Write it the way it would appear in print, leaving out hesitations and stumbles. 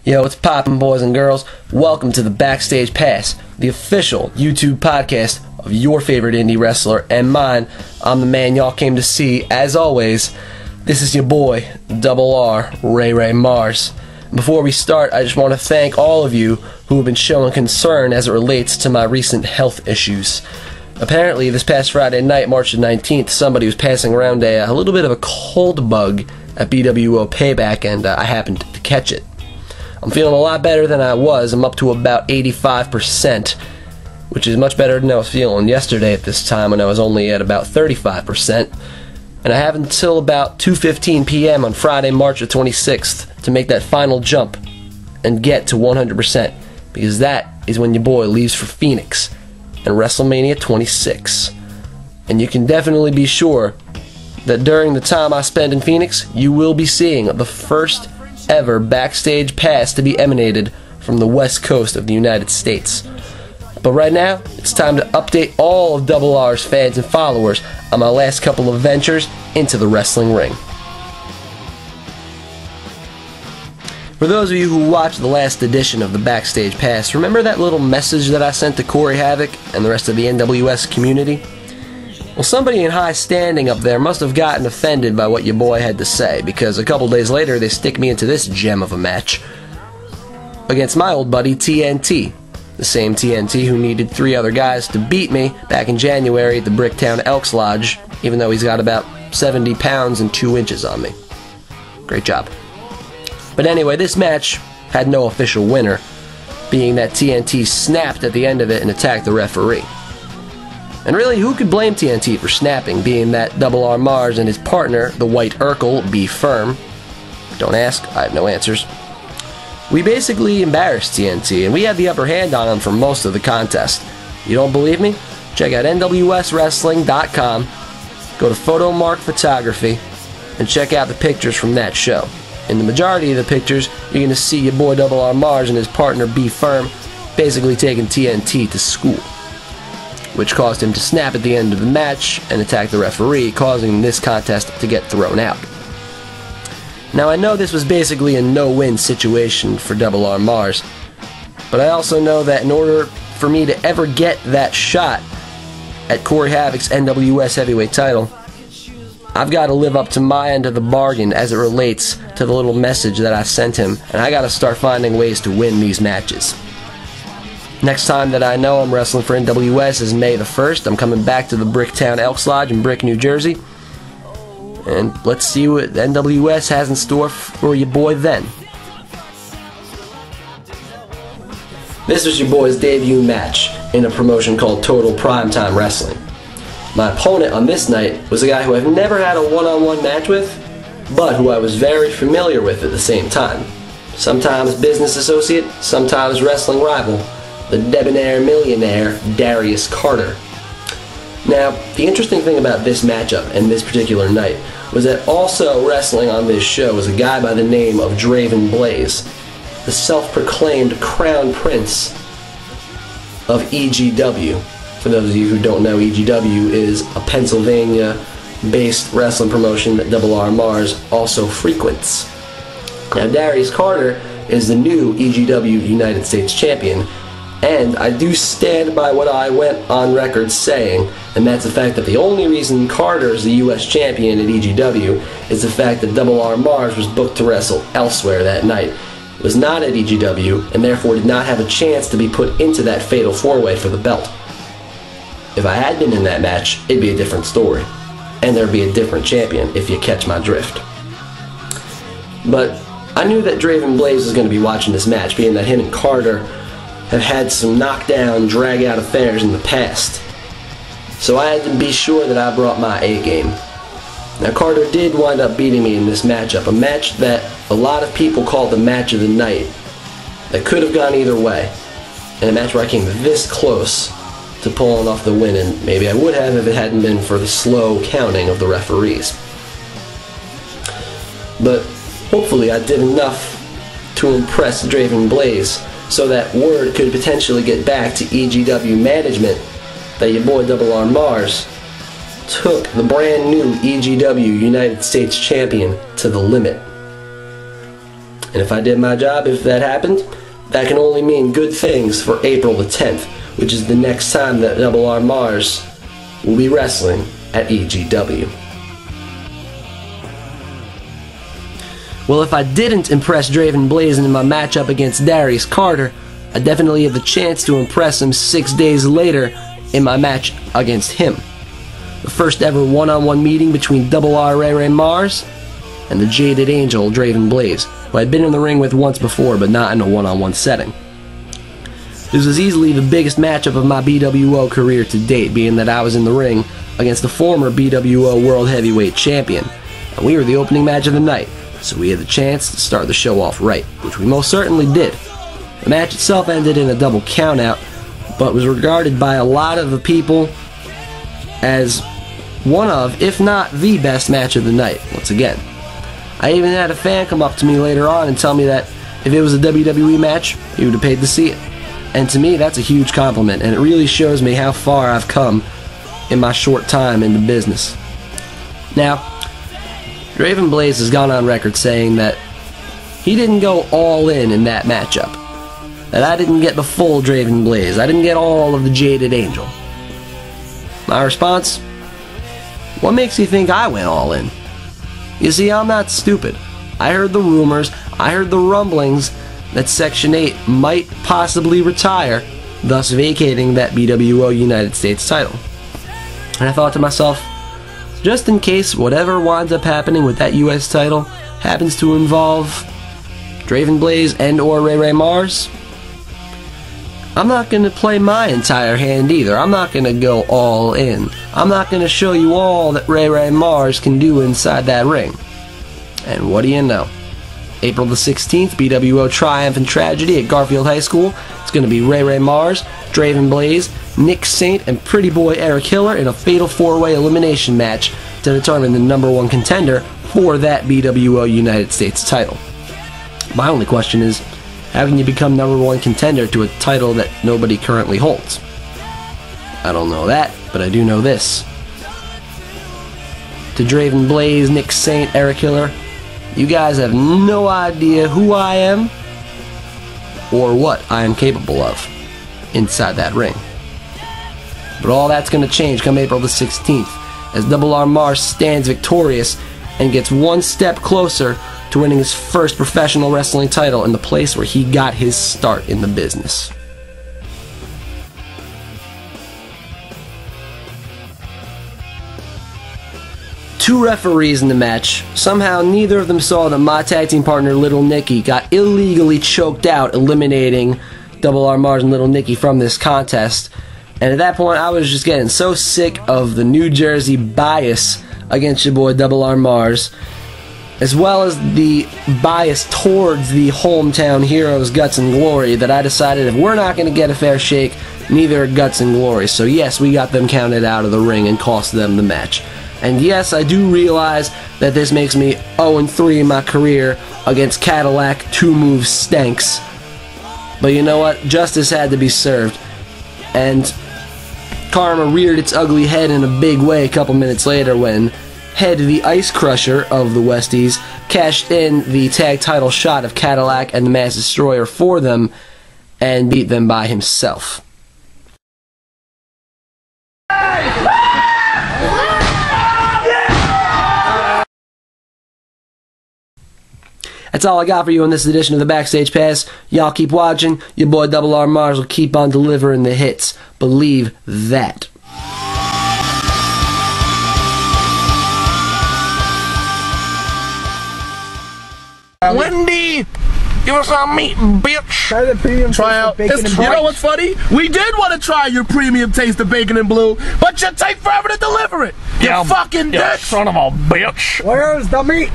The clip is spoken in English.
Yo, what's poppin', boys and girls? Welcome to the Backstage Pass, the official YouTube podcast of your favorite indie wrestler and mine. I'm the man y'all came to see, as always. This is your boy, Double R, Ray Marz. Before we start, I just want to thank all of you who have been showing concern as it relates to my recent health issues. Apparently, this past Friday night, March the 19th, somebody was passing around a little bit of a cold bug at BWO Payback, and I happened to catch it. I'm feeling a lot better than I was. I'm up to about 85%, which is much better than I was feeling yesterday at this time when I was only at about 35%. And I have until about 2:15 p.m. on Friday, March the 26th to make that final jump and get to 100%, because that is when your boy leaves for Phoenix and WrestleMania 26. And you can definitely be sure that during the time I spend in Phoenix, you will be seeing the first ever Backstage Pass to be emanated from the west coast of the United States. But right now, it's time to update all of Double R's fans and followers on my last couple of ventures into the wrestling ring. For those of you who watched the last edition of the Backstage Pass, remember that little message that I sent to Corey Havoc and the rest of the NWS community? Well, somebody in high standing up there must have gotten offended by what your boy had to say, because a couple days later they stick me into this gem of a match against my old buddy TNT, the same TNT who needed 3 other guys to beat me back in January at the Bricktown Elks Lodge, even though he's got about 70 pounds and 2 inches on me. Great job. But anyway, this match had no official winner, being that TNT snapped at the end of it and attacked the referee. And really, who could blame TNT for snapping, being that Double R Marz and his partner, the White Urkel, be firm? Don't ask, I have no answers. We basically embarrassed TNT, and we had the upper hand on him for most of the contest. You don't believe me? Check out nwswrestling.com, go to Photomark Photography, and check out the pictures from that show. In the majority of the pictures, you're going to see your boy Double R Marz and his partner B Firm basically taking TNT to school, which caused him to snap at the end of the match and attack the referee, causing this contest to get thrown out. Now, I know this was basically a no-win situation for Double R Marz, but I also know that in order for me to ever get that shot at Corey Havoc's NWS heavyweight title, I've got to live up to my end of the bargain as it relates to the little message that I sent him, and I got to start finding ways to win these matches. Next time that I know I'm wrestling for NWS is May the 1st. I'm coming back to the Bricktown Elks Lodge in Brick, New Jersey. And let's see what NWS has in store for your boy then. This was your boy's debut match in a promotion called Total Primetime Wrestling. My opponent on this night was a guy who I've never had a one-on-one match with, but who I was very familiar with at the same time. Sometimes business associate, sometimes wrestling rival. The debonair millionaire, Darius Carter. Now, the interesting thing about this matchup and this particular night was that also wrestling on this show was a guy by the name of Draven Blaze, the self-proclaimed crown prince of EGW. For those of you who don't know, EGW is a Pennsylvania-based wrestling promotion that Double R Marz also frequents. Now, Darius Carter is the new EGW United States champion, and I do stand by what I went on record saying, and that's the fact that the only reason Carter is the U.S. champion at EGW is the fact that Double R Marz was booked to wrestle elsewhere that night. It was not at EGW, and therefore did not have a chance to be put into that fatal 4-way for the belt. If I had been in that match, it'd be a different story, and there'd be a different champion, if you catch my drift. But I knew that Draven Blaze was going to be watching this match, being that him and Carter have had some knockdown, drag-out affairs in the past. So I had to be sure that I brought my A-game. Now, Carter did wind up beating me in this matchup, a match that a lot of people called the match of the night, that could have gone either way, and a match where I came this close to pulling off the win, and maybe I would have if it hadn't been for the slow counting of the referees. But hopefully I did enough to impress Draven Blaze, so that word could potentially get back to EGW management that your boy Double R Marz took the brand new EGW United States champion to the limit. And if I did my job, if that happened, that can only mean good things for April the 10th, which is the next time that Double R Marz will be wrestling at EGW. Well, if I didn't impress Draven Blaze in my matchup against Darius Carter, I definitely have the chance to impress him 6 days later in my match against him. The first ever one-on-one meeting between Double R Ray Marz and the Jaded Angel Draven Blaze, who I'd been in the ring with once before, but not in a one-on-one setting. This was easily the biggest matchup of my BWO career to date, being that I was in the ring against the former BWO World Heavyweight Champion, and we were the opening match of the night, so we had the chance to start the show off right, which we most certainly did. The match itself ended in a double countout, but was regarded by a lot of the people as one of, if not the best match of the night, once again. I even had a fan come up to me later on and tell me that if it was a WWE match, he would have paid to see it. And to me, that's a huge compliment, and it really shows me how far I've come in my short time in the business. Now, Draven Blaze has gone on record saying that he didn't go all in that matchup. That I didn't get the full Draven Blaze. I didn't get all of the Jaded Angel. My response? What makes you think I went all in? You see, I'm not stupid. I heard the rumors, I heard the rumblings that Section 8 might possibly retire, thus vacating that BWO United States title. And I thought to myself, just in case whatever winds up happening with that US title happens to involve Draven Blaze and or Ray Marz, I'm not going to play my entire hand either. I'm not going to go all in. I'm not going to show you all that Ray Marz can do inside that ring. And what do you know? April the 16th, BWO Triumph and Tragedy at Garfield High School. It's going to be Ray Marz, Draven Blaze, Nick Saint, and Pretty Boy Eric Hiller in a fatal 4-way elimination match to determine the #1 contender for that BWO United States title. My only question is, how can you become #1 contender to a title that nobody currently holds? I don't know that, but I do know this. To Draven Blaze, Nick Saint, Eric Hiller, you guys have no idea who I am or what I am capable of inside that ring. But all that's going to change come April the 16th as Double R Marz stands victorious and gets one step closer to winning his first professional wrestling title in the place where he got his start in the business. Two referees in the match. Somehow neither of them saw that my tag team partner Little Nicky got illegally choked out, eliminating Double R Marz and Little Nicky from this contest. And at that point I was just getting so sick of the New Jersey bias against your boy Double R Marz, as well as the bias towards the hometown heroes Guts and Glory, that I decided if we're not going to get a fair shake, neither are Guts and Glory. So yes, we got them counted out of the ring and cost them the match. And yes, I do realize that this makes me 0-3 in my career against Cadillac 2 Move Stanks. But you know what? Justice had to be served. And karma reared its ugly head in a big way a couple minutes later when Head, the Ice Crusher of the Westies, cashed in the tag title shot of Cadillac and the Mass Destroyer for them and beat them by himself. That's all I got for you in this edition of the Backstage Pass. Y'all keep watching. Your boy Double R Marz will keep on delivering the hits. Believe that. Wendy, give us some meat, bitch. Try the premium try out. You know what's funny? We did want to try your premium taste of bacon and blue, but you take forever to deliver it. You fucking dick. Son of a bitch. Where's the meat?